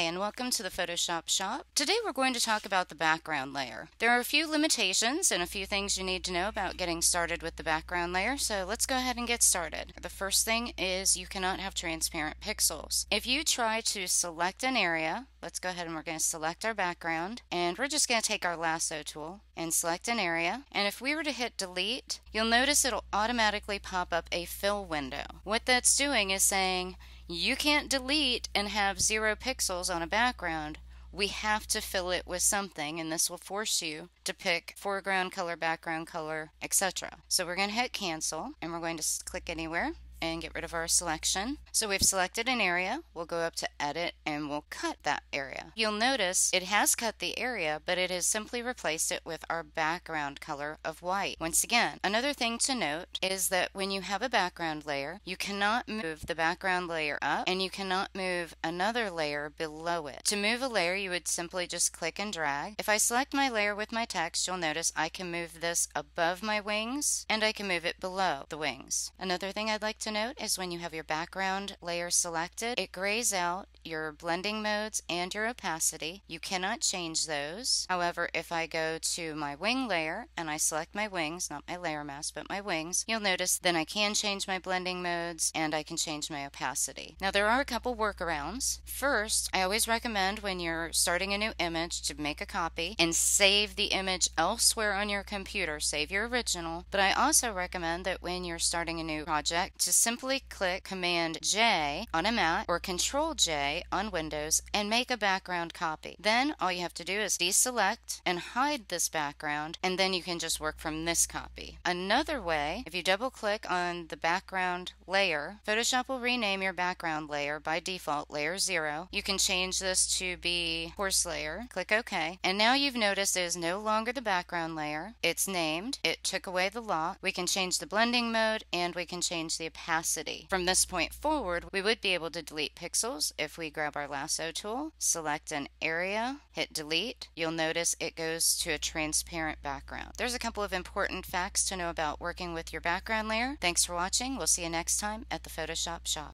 and welcome to the Photoshop shop. Today we're going to talk about the background layer. There are a few limitations and a few things you need to know about getting started with the background layer, so let's go ahead and get started. The first thing is you cannot have transparent pixels. If you try to select an area, let's go ahead and we're going to select our background, and we're just going to take our lasso tool and select an area, and if we were to hit delete, you'll notice it'll automatically pop up a fill window. What that's doing is saying, you can't delete and have 0 pixels on a background. We have to fill it with something, and this will force you to pick foreground color, background color, etc. So we're going to hit cancel, and we're going to click anywhere and get rid of our selection. So we've selected an area. We'll go up to edit and we'll cut that area. You'll notice it has cut the area, but it has simply replaced it with our background color of white. Once again, another thing to note is that when you have a background layer, you cannot move the background layer up and you cannot move another layer below it. To move a layer, you would simply just click and drag. If I select my layer with my text, you'll notice I can move this above my wings and I can move it below the wings. Another thing I'd like to note is when you have your background layer selected, it grays out your blending modes and your opacity. You cannot change those. However, if I go to my wing layer and I select my wings, not my layer mask, but my wings, you'll notice then I can change my blending modes and I can change my opacity. Now there are a couple workarounds. First, I always recommend when you're starting a new image to make a copy and save the image elsewhere on your computer, save your original. But I also recommend that when you're starting a new project to simply click Command J on a Mac or Control J on Windows and make a background copy. Then all you have to do is deselect and hide this background, and then you can just work from this copy. Another way, if you double click on the background layer, Photoshop will rename your background layer by default layer 0. You can change this to be coarse layer. Click OK, and now you've noticed it is no longer the background layer. It's named. It took away the lock. We can change the blending mode and we can change the opacity. From this point forward, we would be able to delete pixels if we grab our lasso tool, select an area, hit delete. You'll notice it goes to a transparent background. There's a couple of important facts to know about working with your background layer. Thanks for watching. We'll see you next time at the Photoshop shop.